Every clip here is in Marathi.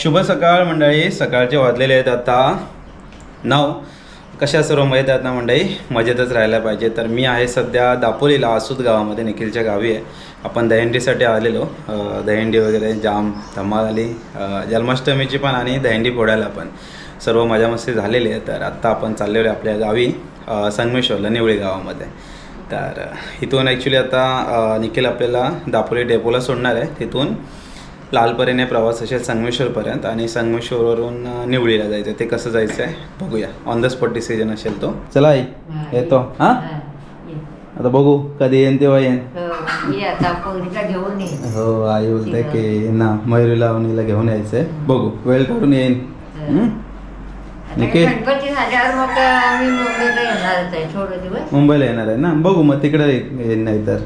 शुभ सकाळ मंडळी. सकाळचे वाजलेले आहेत आता 9. कशा सर्व मजेत आहेत ना मंडळी? मजेतच राहायला पाहिजे. तर मी आहे सध्या दापोलीला, आसूत गावामध्ये, निखिलच्या गावी आहे. आपण दहीहंडीसाठी आलेलो. दहीहंडी वगैरे जाम धमाल आली, जन्माष्टमीची पण आणि दहीहंडी फोडायला पण सर्व मजा मस्ती झालेली आहे. तर आत्ता आपण चाललेलो आहे आपल्या गावी संगमेश्वरला, निवळी गावामध्ये. तर इथून ॲक्च्युली आता निखिल आपल्याला दापोली डेपोला सोडणार आहे. तिथून लालपरीने प्रवास असेल संगमेश्वरपर्यंत आणि संगमेश्वरवरून निवळीला जायचं. ते कसं जायचं आहे बघूया. ऑन द स्पॉट डिसिजन असेल तो. चला आई येतो. हां आता बघू कधी येईन तेव्हा येईन. हो आई बोलते की ना मयुरीला अवनीला घेऊन यायचं आहे. बघू वेळ काढून येईन. निखिल मुंबईला येणार आहे ना. बघू मग तिकडे येईन. नाही तर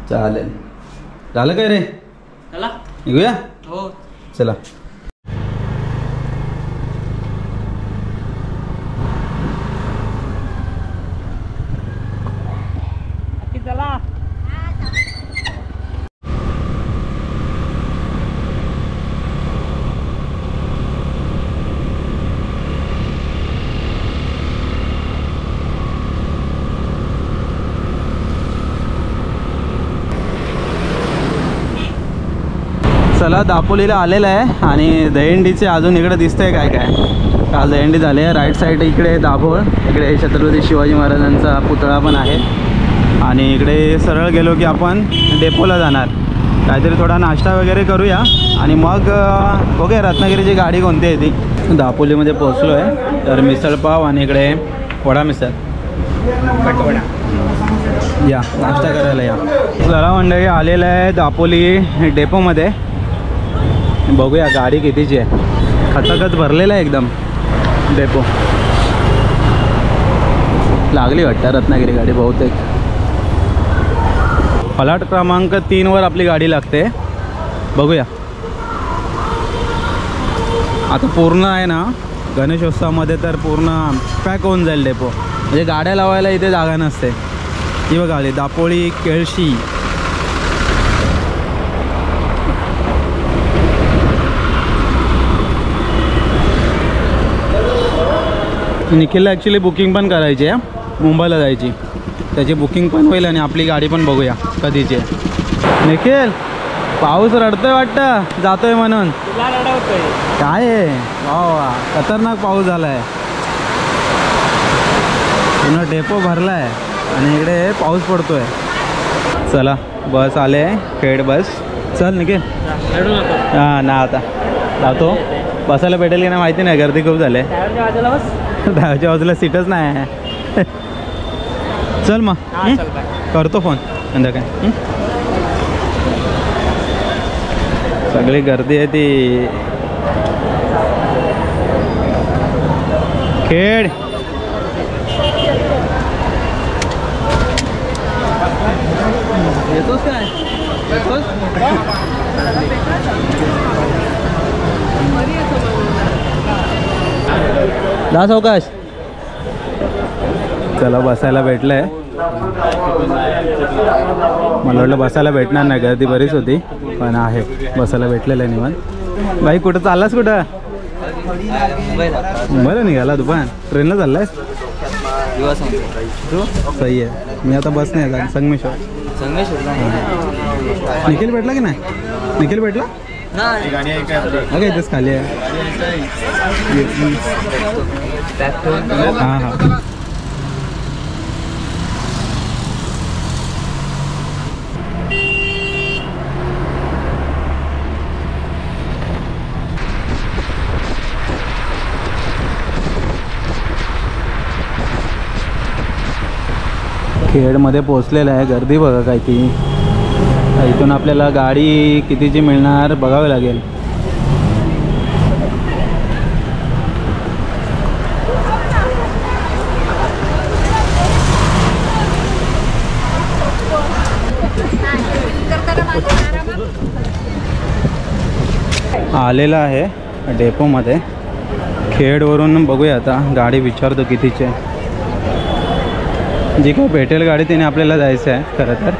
चालेल. झालं काय रे? निघूया. हो चला. चला दापोलीला आलेलं आहे आणि दहीहंडीचे अजून इकडे दिसतंय काय काय. काल दहीहंडी झाली आहे. राईट साईड इकडे दाभोळ, इकडे छत्रपती शिवाजी महाराजांचा पुतळा पण आहे. आणि इकडे सरळ गेलो की आपण डेपोला जाणार. काहीतरी थोडा नाश्ता वगैरे करूया आणि मग बघूया रत्नागिरीची गाडी कोणती आहे ती. दापोलीमध्ये पोहोचलो आहे. तर मिसळपाव आणि इकडे वडा मिसळ या नाश्ता करायला या. जरा मंडळी आलेलं आहे दापोली डेपोमध्ये. बघूया गाडी कितीची आहे. खचाखच भरलेला आहे एकदम डेपो. लागली वाटतं रत्नागिरी गाडी बहुतेक. फलाट क्रमांक 3 आपली गाडी लागते. बघूया आता. पूर्ण आहे ना गणेशोत्सवामध्ये तर पूर्ण पॅक होऊन जाईल डेपो. म्हणजे गाड्या लावायला इथे जागा नसते. ही बघा आली दापोली केळशी. निखिलला ॲक्च्युली बुकिंग पण करायची आहे, मुंबईला जायची. त्याची बुकिंग पण होईल आणि आपली गाडी पण बघूया कधीची आहे. निखिल पाऊस रडतोय वाटतं, जातोय म्हणून. काय आहे वा वा, खतरनाक पाऊस झाला आहे. पुन्हा डेपो भरला आहे आणि इकडे पाऊस पडतोय. चला बस आले, खेड बस. चल निखिल. हां ना आता जातो. बसायला भेटेल की नाही माहिती नाही, गर्दी खूप झाली. दहाच्या बाजूला सीटच नाही आहे. चल मग करतो फोन संध्याकाळी. सगळी गर्दी आहे ती. खेड येतोस काय? येतोस दास अवकाश. चला बसायला भेटलंय. मला वाटलं बसायला भेटणार नाही, गर्दी बरीच होती, पण आहे बसायला भेटलेलं आहे निवांत. बाई कुठं चाललास? कुठं मुंबईला निघाला दुपार? ट्रेनला चाललायस तू? सही आहे. मी आता बस नाही जात. संगमेश्वर. निखिल भेटला की नाही? निखिल भेटला अगं इथेच खाली आहे. हां हां खेडमध्ये पोचलेलं आहे. गर्दी बघा काय ती. इथून आपल्याला गाडी कितीची मिळणार बघावी लागेल. आलेला आहे डेपोमध्ये. खेडवरून बघूया आता गाडी विचारतो कितीची आहे. जी काही भेटेल गाडी तिने आपल्याला जायचं आहे खरं तर.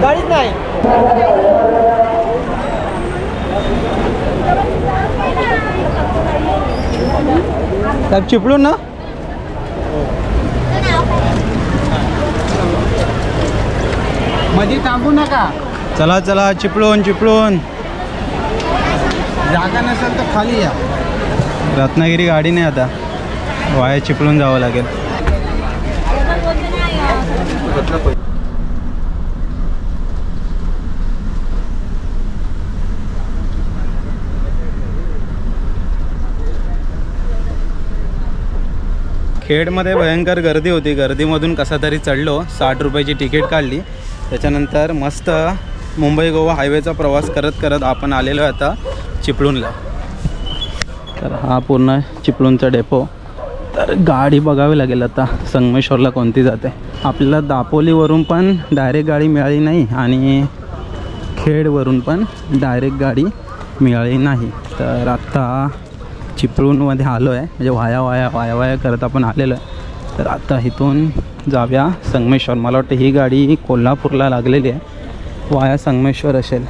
गाडीच नाही साहेब चिपळूण ना? मध्ये थांबू नका. चला चला चिपळूण चिपळूण. जागा नसेल तर खाली या. रत्नागिरी गाडी नाही आता, वाया चिपळूण जावं लागेल. खेडमध्ये भयंकर गर्दी होती. गर्दीमधून कसा तरी चढलो, 60 रुपयाची तिकीट काढली. त्याच्यानंतर मस्त मुंबई गोवा हायवेचा प्रवास करत करत आपण आलेलो आहे आता चिपळूणला. तर हा पूर्ण चिपळूणचा डेपो. तर गाडी बघावी लागेल आता संगमेश्वरला कोणती जाते. आपल्याला दापोलीवरून पण डायरेक्ट गाडी मिळाली नाही आणि खेडवरून पण डायरेक्ट गाडी मिळाली नाही. तर आत्ता चिपळूणमध्ये आलो आहे, म्हणजे वाया करत आपण आलेलो आहे. तर आता इथून जाऊया संगमेश्वर. मला वाटतं ही गाडी कोल्हापूरला लागलेली आहे, वाया संगमेश्वर असेल.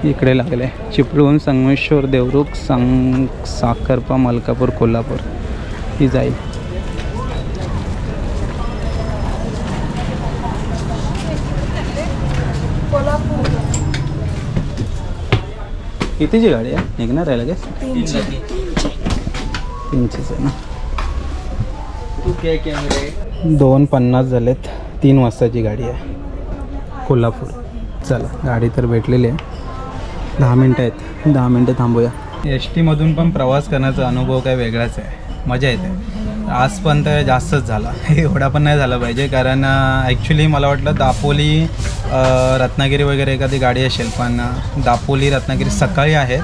इकडे लागले चिपळूण, संगमेश्वर, देवरुख, साखरपा, मलकापूर, कोल्हापूर ही जाईल. कितीची गाडी आहे? निघणार आहे लगेच? 300 आहे ना. 2:50 झालेत. 3 वाजताची गाडी आहे कोल्हापूर. चला गाडी तर भेटलेली आहे. 10 मिनटं आहेत, 10 मिनटं थांबूया. एस टीमधून पण प्रवास करण्याचा अनुभव काय वेगळाच आहे, मजा येते. आज पण तर जास्तच झाला, एवढा पण नाही झाला पाहिजे. कारण ॲक्च्युली मला वाटलं दापोली रत्नागिरी वगैरे एखादी गाडी असेल, पण दापोली रत्नागिरी सकाळी आहेत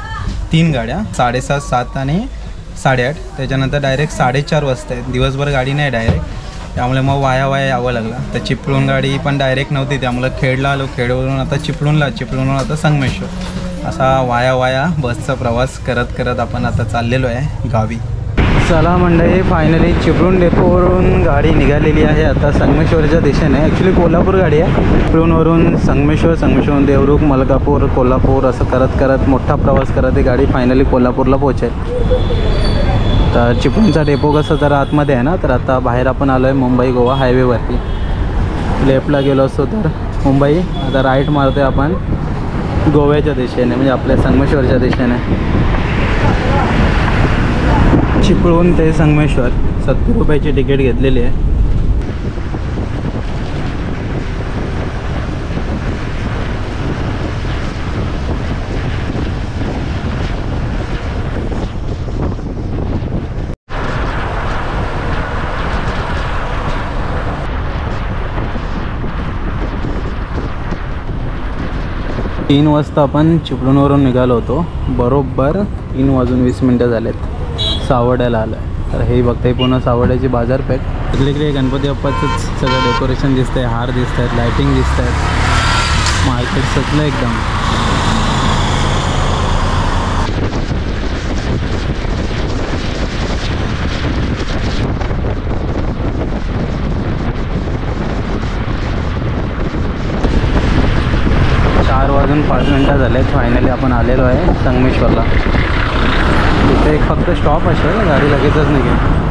3 गाड्या, 7:30, 7 आणि 8:30. त्याच्यानंतर डायरेक्ट 4:30 वाजता आहेत. दिवसभर गाडी नाही डायरेक्ट, त्यामुळे मग वाया यावं लागलं. तर चिपळूण गाडी पण डायरेक्ट नव्हती, त्यामुळे खेडला आलो. खेडवरून आता चिपळूणला, चिपळूणवरून आता संगमेश्वर. असा वाया बसचा प्रवास करत करत आपण आता चाललेलो आहे गावी. चला मंडळी, फायनली चिपळूण डेपोवरून गाडी निघालेली आहे आता संगमेश्वरच्या दिशेने. ॲक्च्युली कोल्हापूर गाडी आहे. चिपळूणवरून संगमेश्वर, संगमेश्वरून देवरुख, मलकापूर, कोल्हापूर असं करत करत मोठा प्रवास करत ही गाडी फायनली कोल्हापूरला पोहोचेल. तर चिपळूणचा डेपो कसं जरा आतमध्ये आहे ना, तर आता बाहेर आपण आलो आहे मुंबई गोवा हायवेवरती. लेफ्टला गेलो असतो तर मुंबई, आता राईट मारतो आहे आपण गोव्याच्या दिशेने, म्हणजे आपल्या संगमेश्वरच्या दिशेने. चिपळूण ते संगमेश्वर 70 रुपयाची तिकीट घेतलेली आहे. तीन वाजता आपण चिपळूणवरून निघालो होतो. बरोबर 3:20 झालेत. सावड्याला आलं आहे. तर हे बघताय पूर्ण सावड्याची बाजारपेठ. इकडे गणपती बाप्पाचंच सगळं डेकोरेशन दिसतं आहे, हार दिसत आहेत, लायटिंग दिसत आहेत. मार्केट सजलं एकदम. वाजून 5 मिनटं झाले. फायनली आपण आलेलो आहे संगमेश्वरला. तिथे एक फक्त स्टॉप असेल, गाडी लगेचच निघेल.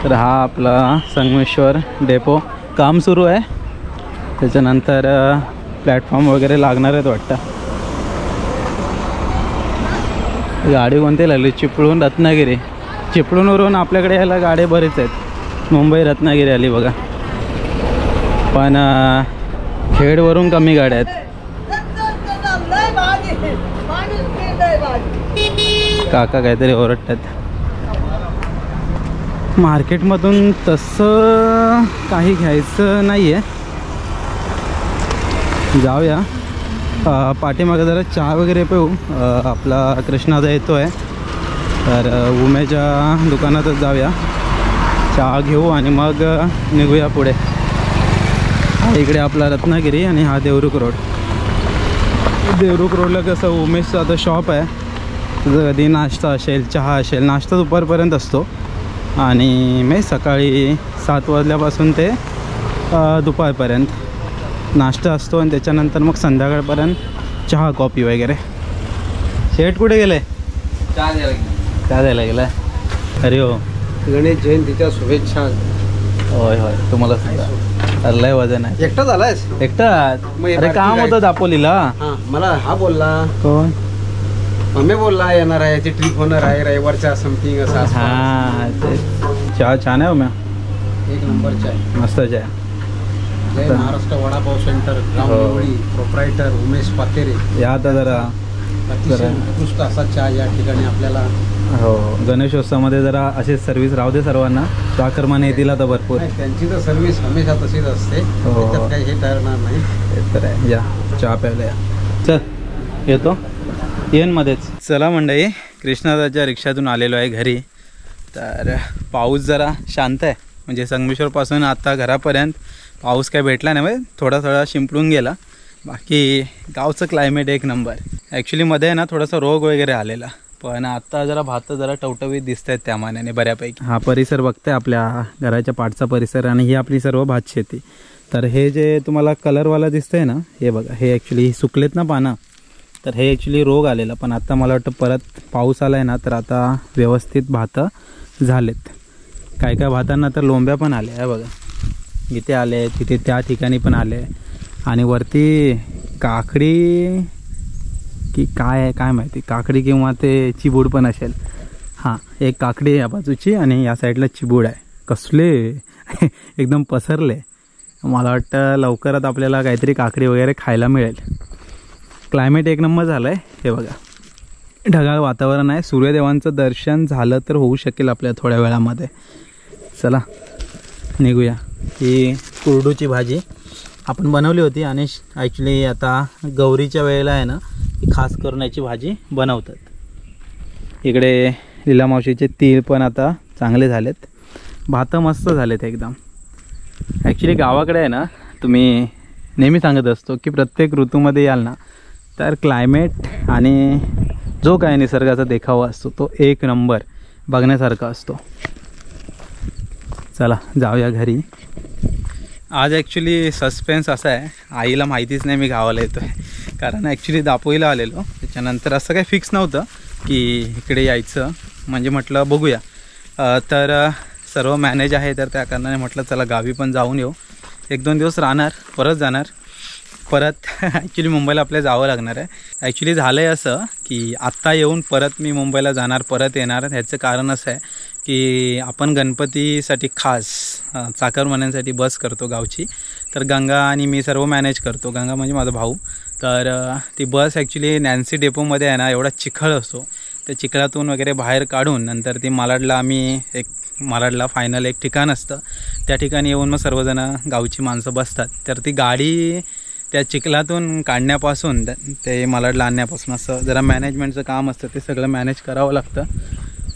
तर हा आपला संगमेश्वर डेपो. काम सुरू आहे, त्याच्यानंतर प्लॅटफॉर्म वगैरे लागणार आहेत वाटतं. गाडी कोणती लागली? चिपळूण रत्नागिरी. चिपळूणवरून आपल्याकडे यायला गाड्या बरेच आहेत. मुंबई रत्नागिरी आली बघा, पण खेडवरून कमी गाड्या आहेत. काका काहीतरी ओरडतात. मार्केटमधून तसं काही घ्यायचं नाही आहे. जाऊया पाठीमागे जरा चहा वगैरे पिऊ. आपला कृष्णाचा येतो आहे तर उमेच्या दुकानातच जाऊया, चहा घेऊ आणि मग निघूया पुढे. हा इकडे आपला रत्नागिरी आणि हा देवरुख रोड. देवरुख रोडला कसं उमेशचं आता शॉप आहे. तुझं कधी नाश्ता असेल, चहा असेल. नाश्ता दुपारपर्यंत असतो आणि मी सकाळी 7 वाजल्यापासून ते दुपारपर्यंत नाश्ता असतो आणि त्याच्यानंतर मग संध्याकाळपर्यंत चहा कॉफी वगैरे. शेठ कुठे गेले? चहा द्यायला गेलाय. अरे हो, गणेश जयंतीच्या शुभेच्छा. होय होय, तुम्हाला सुद्धा. लय वजन आहे. एकटा झालायस? एकटाच? अरे काम होतं दापोलीला. मला हा बोलला. कोण? मम्मी बोलला येणार आहे, याची ट्रिप होणार आहे रविवारच्या समथिंग असं. हां, ते चहा छान आहे. मॅम एक नंबर चाय, मस्त चहा. जय महाराष्ट्र वडापाव सेंटर, गावडी प्रोप्रायटर उमेश पातेरे. या आता जरा अतिशय उत्कृष्ट असा चहा या ठिकाणी आपल्याला. हो, गणेशोत्सवामध्ये जरा अशीच सर्व्हिस राहू दे सर्वांना. स्वाकर्माने येतील आता भरपूर. त्यांची तर सर्व्हिस हमेशा तशीच असते, त्याच्यात काही हे ठरणार नाही. ते तर आहे. या चहा प्यायला या. चल येतो येन मध्येच. चला मंडळी, कृष्णादाच्या रिक्षातून आलेलो आहे घरी. तर पाऊस जरा शांत आहे, म्हणजे संगमेश्वरपासून आता घरापर्यंत पाऊस काय भेटला नाही. म्हणजे थोडा थोडा शिंपडून गेला. बाकी गावचं क्लायमेट एक नंबर. ॲक्च्युली मध्ये ना थोडासा रोग वगैरे आलेला, पण आता जरा भात जरा टवटवीत दिसत आहेत त्या मानाने बऱ्यापैकी. हा परिसर बघताय आपल्या घराच्या पाठचा परिसर आणि ही आपली सर्व भात शेती. तर हे जे तुम्हाला कलरवाला दिसतंय ना, हे बघा, हे ॲक्च्युली सुकलेत ना पानं. तर हे ॲक्च्युली रोग आलेला, पण आता मला वाटतं परत पाऊस आला आहे ना, तर आता व्यवस्थित भातं झालेत. काय काय भातांना तर लोंब्या पण आल्या आहे बघा. इथे आले, तिथे त्या ठिकाणी पण आले. आणि वरती काकडी की काय आहे काय माहिती, काकडी किंवा ते चिबूड पण असेल. हां, एक काकडी आहे या बाजूची आणि या साईडला चिबूड आहे. कसले एकदम पसरले. मला वाटतं लवकरात आपल्याला काहीतरी काकडी वगैरे खायला मिळेल. क्लायमेट एक नंबर झालं आहे. हे बघा, ढगाळ वातावरण आहे. सूर्यदेवांचं दर्शन झालं तर होऊ शकेल आपल्या थोड्या वेळामध्ये. चला निघूया. ही कुरडूची भाजी आपण बनवली होती आणि ॲक्च्युली आता गौरीच्या वेळेला आहे ना, ही खास करून याची भाजी बनवतात. इकडे लीला मावशीचे तीळ पण आता चांगले झालेत. भातं मस्त झालेत एकदम. ॲक्च्युली गावाकडे आहे ना, तुम्ही नेहमी सांगत असतो की प्रत्येक ऋतूमध्ये याल ना, तर क्लायमेट आणि जो काय निसर्गाचा देखावा असतो तो एक नंबर बघण्यासारखा असतो. चला जाऊया घरी. आज ॲक्च्युली सस्पेन्स असा आहे, आईला माहितीच नाही मी गावाला येतो आहे. कारण ॲक्च्युली दापोलीला आलेलो, त्याच्यानंतर असं काही फिक्स नव्हतं की इकडे यायचं. म्हणजे म्हटलं बघूया. तर सर्व मॅनेज आहे, तर त्या कारणाने म्हटलं चला गावी पण जाऊन येऊ. 1-2 दिवस राहणार, परत जाणार. परत ॲक्च्युली मुंबईला आपल्या जावं लागणार आहे. ॲक्च्युली झालं आहे असं की आत्ता येऊन परत मी मुंबईला जाणार, परत येणार. ह्याचं कारण असं आहे की आपण गणपतीसाठी खास चाकरमान्यांसाठी बस करतो गावची. तर गंगा आणि मी सर्व मॅनेज करतो. गंगा म्हणजे माझा भाऊ. तर ती बस ॲक्च्युली नॅन्सी डेपोमध्ये आहे ना, एवढा चिखल असतो. त्या चिखलातून वगैरे बाहेर काढून नंतर ती मालाडला मालाडला फायनल एक ठिकाण असतं, त्या ठिकाणी येऊन मग सर्वजणं गावची माणसं बसतात. तर ती गाडी त्या चिखलातून काढण्यापासून ते मालाडला आणण्यापासून असं जरा मॅनेजमेंटचं काम असतं, ते सगळं मॅनेज करावं लागतं.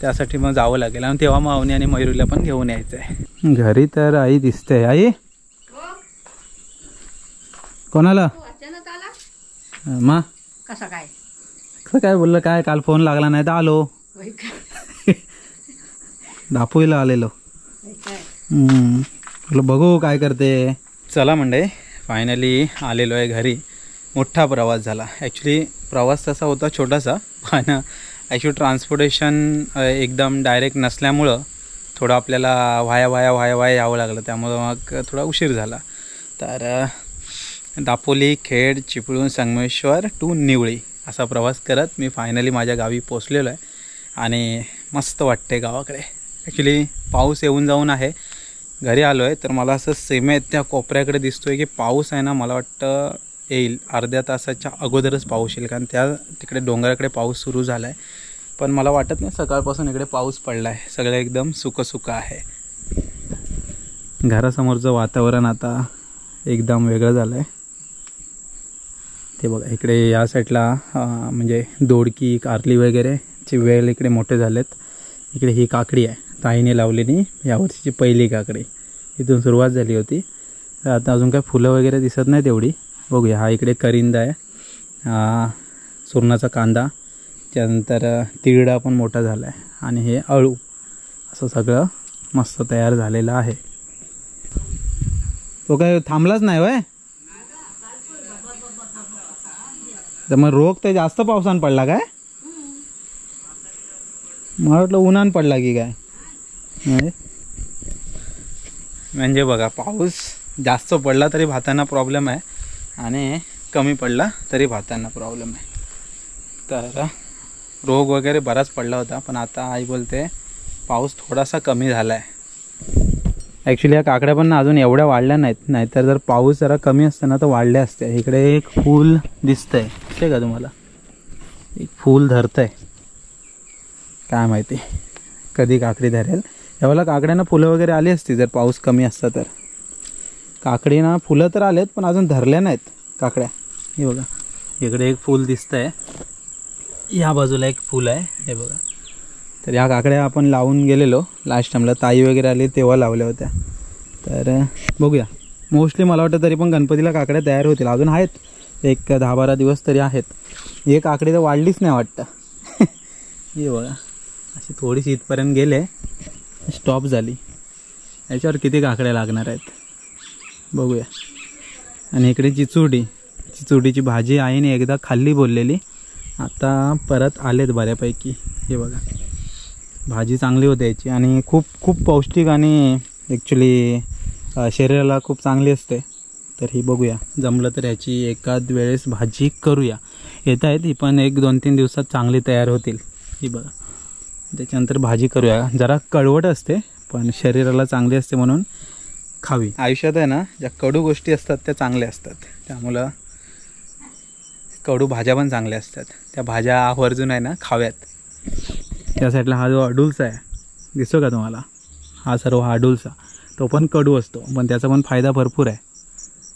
त्यासाठी मग जावं लागेल. आणि तेव्हा मग अवनी आणि मयुरीला पण घेऊन यायचं आहे घरी. तर आई दिसते. आई कोणाला मा कसं काय बोललं? काय काल फोन लागला नाही तर आलो. दापोलीला आलेलो. बघू काय करते. चला मंडळी, फायनली आलेलो आहे घरी. मोठा प्रवास झाला. ॲक्च्युली प्रवास तसा होता छोटासा, पण ॲक्च्युली ट्रान्सपोर्टेशन एकदम डायरेक्ट नसल्यामुळं थोडं आपल्याला वाया यावं लागलं. त्यामुळं मग थोडा उशीर झाला. तर दापोली, खेड, चिपळूण, संगमेश्वर टू निवळी असा प्रवास करत मी फायनली माझ्या गावी पोचलेलो आहे. आणि मस्त वाटते गावाकडे. ॲक्च्युली पाऊस येऊन जाऊन आहे. घरी आलो आहे तर मला असं सीमेत त्या कोपऱ्याकडे दिसतो आहे की पाऊस आहे ना, मला वाटतं येईल, अर्ध्या तासाच्या अगोदरच पाऊस येईल, कारण तिकडे डोंगराकडे पाऊस सुरू झाला आहे. पण मला वाटत नाही सकाळपासून इकडे पाऊस पडला आहे, सगळं एकदम सुकं आहे. घरासमोरचं वातावरण आता एकदम वेगळं झालं आहे. ते बघा इकडे या साईडला म्हणजे दोडकी, कारली वगैरेचे वेल इकडे मोठे झालेत. इकडे ही काकडी आहे, ताईने लावलेली यावर्षीची पहिली काकडी, इथून सुरुवात झाली होती. तर आता अजून काय फुलं वगैरे दिसत नाही तेवढी. बघूया, हा इकडे करिंदा आहे, सुरणाचा कांदा, त्यानंतर तिरडा पण मोठा झाला आहे, आणि हे अळू, असं सगळं मस्त तयार झालेलं आहे. तो काय थांबलाच नाही वय, तर मग रोग ते जास्त पावसानं पडला काय? मला वाटलं उन्हान पडला की काय. म्हणजे बघा, पाऊस जास्त पडला तरी भातांना प्रॉब्लेम आहे, आणि कमी पडला तरी भातांना प्रॉब्लेम आहे. तर रोग वगैरे बराच पडला होता, पण आता आई बोलते पाऊस थोडासा कमी झाला आहे. ॲक्च्युली या काकड्या पण अजून एवढ्या वाढल्या नाहीत, नाहीतर जर पाऊस जरा कमी असतं ना तर वाढल्या असत्या. इकडे एक फूल दिसतंय, ते का तुम्हाला, एक फूल धरतंय, काय माहिती कधी काकडी धरेल. यावेळेला काकड्यांना फुलं वगैरे आली असती जर पाऊस कमी असता तर. काकडीना फुलं तर आलेत पण अजून धरल्या नाहीत काकड्या. हे बघा, इकडे एक फूल दिसतंय, या बाजूला एक फूल आहे, हे बघा. तर या काकड्या आपण लावून गेलेलो लास्ट टाईमला, ताई वगैरे आली तेव्हा लावल्या होत्या. तर बघूया, मोस्टली मला वाटतं तरी पण गणपतीला काकड्या तयार होतील. अजून आहेत एक 10-12 दिवस तरी आहेत. हे काकडी तर वाढलीच नाही वाटतं. हे बघा, अशी थोडीशी इथपर्यंत गेले, स्टॉप झाली. याच्यावर किती काकड्या लागणार आहेत बघूया. आणि इकडे चिचुडीची भाजी आईने एकदा खाल्ली बोललेली, आता परत आलेत बऱ्यापैकी. हे बघा, भाजी चांगली होते याची, आणि खूप पौष्टिक, आणि ॲक्च्युली शरीराला खूप चांगली असते. तर ही बघूया, जमलं तर ह्याची एखाद वेळेस भाजी करूया. येत आहेत ही पण 1-2-3 दिवसात चांगली तयार होतील. ही बघा, त्याच्यानंतर भाजी करूया. जरा कडवट असते पण शरीराला चांगली असते म्हणून खावी. आयुष्यात आहे ना, ज्या कडू गोष्टी असतात त्या चांगल्या असतात, त्यामुळं कडू भाज्या पण चांगल्या असतात. त्या भाज्या आवर्जून आहे ना खाव्यात. त्या साईडला हा जो अडुलसा आहे दिसतो का तुम्हाला, हा सर्व हा अडुलसा, तो पण कडू असतो पण त्याचा पण फायदा भरपूर आहे.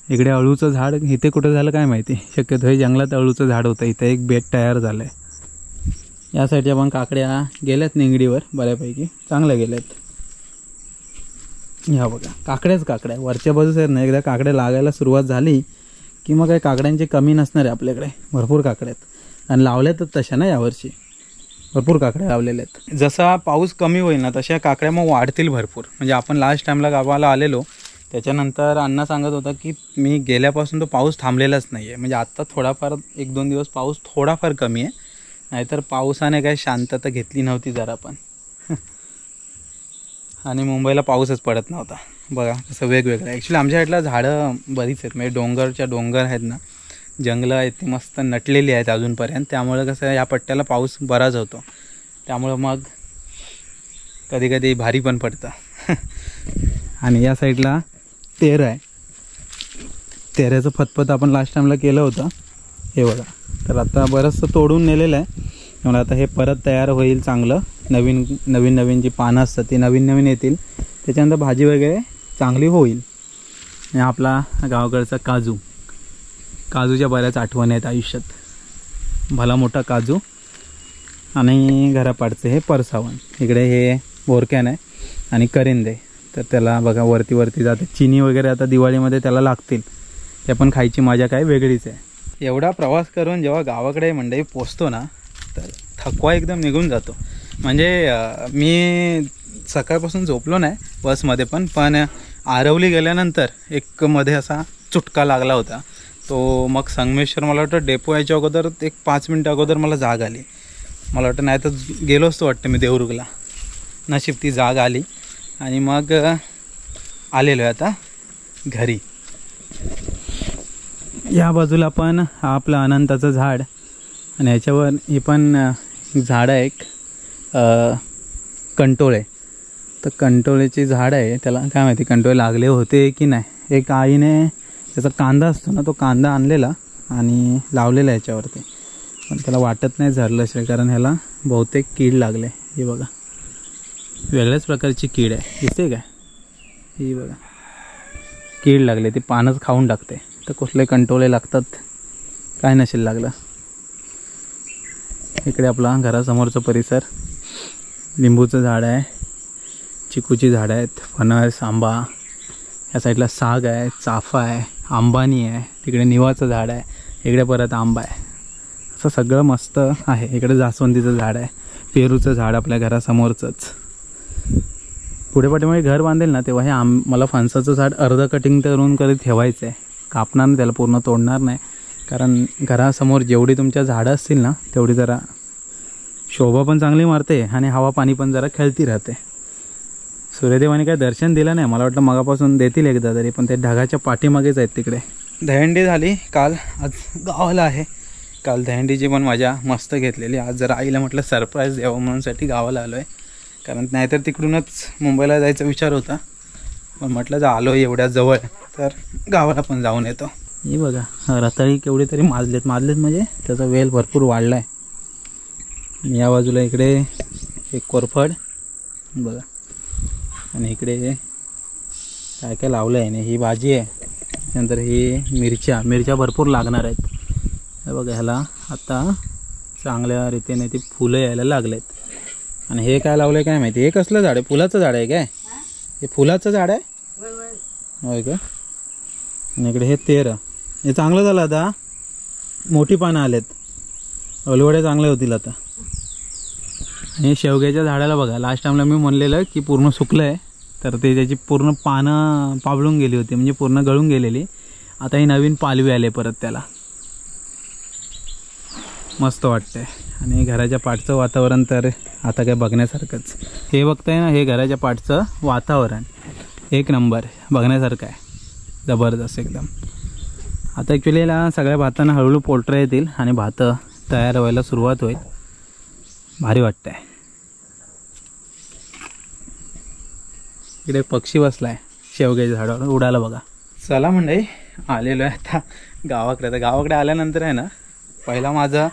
इकडे अळूचं झाड इथे कुठं झालं काय माहिती, शक्यतो हे जंगलात अळूचं झाड होतं. इथं एक बेट तयार झालं आहे. या साईडच्या पण काकड्या गेल्यात निंगडीवर बऱ्यापैकी, चांगल्या गेल्यात. ह्या बघा, काकड्या वरच्या बाजूस आहेत ना, एकदा काकड्या लागायला सुरुवात झाली की मग काही काकड्यांची कमी नसणार आहे आपल्याकडे. भरपूर काकड्या आहेत, आणि लावल्यातच तशा ना यावर्षी भरपूर काकड्या लावलेल्या आहेत. जसा पाऊस कमी होईल ना तशा काकड्या मग वाढतील भरपूर. म्हणजे आपण लास्ट टाईमला गावाला आलेलो त्याच्यानंतर अण्णा सांगत होता की मी गेल्यापासून तो पाऊस थांबलेलाच नाही आहे. म्हणजे आत्ता थोडाफार 1-2 दिवस पाऊस थोडाफार कमी आहे, नाहीतर पावसाने काही शांतता घेतली नव्हती जरा पण. आणि मुंबईला पाऊसच पडत नव्हता. बघा कसं वेगवेगळं. ॲक्च्युली आमच्या साईडला झाडं बरीच आहेत, म्हणजे डोंगर आहेत ना, जंगलं आहेत ती मस्त नटलेली आहेत अजूनपर्यंत. त्यामुळं कसं या पट्ट्याला पाऊस बराच होतो, त्यामुळं मग कधी कधी भारी पण पडतं. आणि या साईडला तेर आहे, तेऱ्याचं फतफत आपण लास्ट टाईमला केलं होतं. हे बघा, तर आता बरंचसं तोडून नेलेलं आहे, त्यामुळे आता हे परत तयार होईल चांगलं. नवीन जी पानं असतात ती नवीन येतील, त्याच्यानंतर भाजी वगैरे चांगली होईल. आणि आपला गावाकडचा काजूच्या बऱ्याच आठवणी आहेत आयुष्यात. भला मोठा काजू, आणि घरापाडचे हे परसावण. इकडे हे बोरकॅन आहे आणि करिंदे. तर त्याला बघा वरती जाते. चिनी वगैरे आता दिवाळीमध्ये त्याला लागतील, ते पण खायची मजा काय वेगळीच आहे. एवढा प्रवास करून जेव्हा गावाकडे मंडई पोचतो ना तर थकवा एकदम निघून जातो. म्हणजे मी सकाळपासून झोपलो नाही बसमध्ये, पण आरवली गेल्यानंतर एक मध्ये असा चुटका लागला होता. तो मग संगमेश्वर, मला वाटतं डेपो यायच्या अगोदर 5 मिनटं अगोदर मला जाग आली. मला वाटतं नाही तर गेलो असतो वाटतं मी देवरुखला. नशीब ती जाग आली, आणि मग आलेलो आहे आता घरी. या बाजूला पण हा आपलं अनंताचं झाड, आणि ह्याच्यावर हे पण झाड आहे एक कंटोळे. तर कंटोळेची झाड आहे, त्याला काय माहिती कंटोळे लागले होते की नाही. एक आईने त्याचा कांदा असतो ना, तो कांदा आणलेला आणि लावलेलं आहे याच्यावरती, पण त्याला वाटत नाही झालं असेल कारण ह्याला बहुतेक कीड लागले. हे बघा वेगळ्याच प्रकारची कीड आहे, दिसते काय? ही बघा कीड लागले, ती पानच खाऊन टाकते. तर कुठले कंट्रोले लागतात काय नसेल लागलं. इकडे आपला घरासमोरचा परिसर, लिंबूचं झाड आहे, चिकूची झाडं आहेत, फणस, आंबा, या साईडला साग आहे, चाफा आहे, आंबानी आहे, तिकडे निवाचं झाड आहे, इकडे परत आंबा आहे. असं सगळं मस्त आहे. इकडे जास्वंदीचं झाड आहे, पेरूचं झाड आपल्या घरासमोरचंच. पुढे पाठीमागे घर बांधेल ना तेव्हा हे मला फणसाचं झाड अर्ध कटिंग करून कधी ठेवायचं आहे. कापणार नाही त्याला, पूर्ण तोडणार नाही, कारण घरासमोर जेवढी तुमच्या झाडं असतील ना तेवढी जरा शोभा पण चांगली मारते आणि हवा पाणी पण जरा खेळती राहते. सूर्यदेवाने काय दर्शन दिलं नाही, मला वाटलं मगापासून देतील एकदा तरी, पण ते ढगाच्या पाठीमागेच आहेत. तिकडे दहीहंडी झाली काल, आज गावाला आहे. काल दहीहंडीची पण मजा मस्त घेतलेली. आज जरा आईला म्हटलं सरप्राईज द्यावं म्हणूनसाठी गावाला आलो आहे, कारण नाहीतर तिकडूनच मुंबईला जायचा विचार होता, पण म्हटलं जर आलो एवढ्या जवळ तर गावाला पण जाऊन येतो. हे बघा रताळी केवढी तरी माजलेत म्हणजे त्याचा वेल भरपूर वाढला आहे. या बाजूला इकडे एक कोरफड बघा, आणि इकडे काय काय लावलं आहे. ही भाजी आहे, त्यानंतर ही मिरच्या भरपूर लागणार आहेत. हे बघा ह्याला आता चांगल्या रीतीने ती फुलं यायला लागलेत. आणि हे काय लावलं आहे काय माहिती. हे कसलं झाड आहे? फुलाचं झाड आहे काय? हे फुलाचं झाड आहे होय का? आणि इकडे हे हे चांगलं झालं, आता मोठी पानं आलेत, अळवड्या चांगल्या होतील आता. आणि शेवग्याच्या झाडाला बघा, लास्ट टाइमला मी म्हणलेलं की पूर्ण सुकलं आहे, तर ते त्याची पूर्ण पानं पाबळून गेली होती, म्हणजे पूर्ण गळून गेलेली. आता ही नवीन पालवी आले परत त्याला, मस्त वाटतंय. आणि घराच्या पाठचं वातावरण तर आता काय बघण्यासारखंच. हे बघताय ना, हे घराच्या पाठचं वातावरण एक नंबर बघण्यासारखं आहे, जबरदस्त एकदम. आता ॲक्च्युली याला सगळ्या भातांना हळूहळू पोल्ट्र्या येतील आणि भात तयार व्हायला सुरुवात होईल. भारी वाटतंय. इकडे पक्षी बसलाय शेवग्याच्या झाडावर उडाला बघा. चला मंडळी, आलेलो आहे आता गावाकडे. तर गावाकडे आल्यानंतर आहे ना, पहिला माझं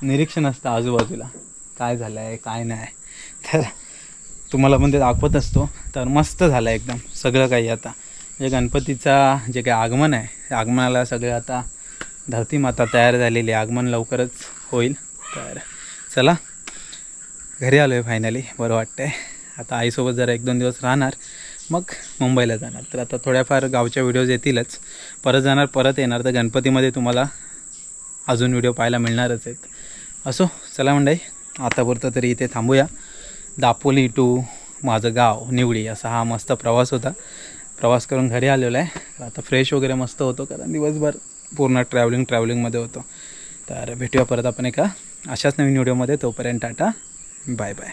निरीक्षण असतं आजूबाजूला काय झालं आहे काय नाही, तर तुम्हाला पण ते दाखवत असतो. तर मस्त झालं एकदम सगळं काही. आता म्हणजे गणपतीचा जे काही आगमन आहे, त्या आगमनाला सगळं आता धरती माता तयार झालेली, आगमन लवकरच होईल. तर चला घरी आलो आहे फायनली, बरं वाटतं आहे. आता आईसोबत जरा 1-2 दिवस राहणार, मग मुंबईला जाणार. तर आता थोड्याफार गावच्या व्हिडिओज येतीलच, परत जाणार परत येणार. तर गणपतीमध्ये तुम्हाला अजून व्हिडिओ पाहायला मिळणारच आहेत. असो चला मंडळी, आतापुरतं तरी इथे थांबूया. दापोली टू माझं गाव निवडी असा हा मस्त प्रवास होता. प्रवास करून घरी आलेलो आहे. आता फ्रेश वगैरे मस्त होतो, कारण दिवसभर पूर्ण ट्रॅव्हलिंगमध्ये होतो. तर भेटूया परत आपण एका अशाच नवीन व्हिडिओमध्ये. तोपर्यंत टाटा बाय बाय.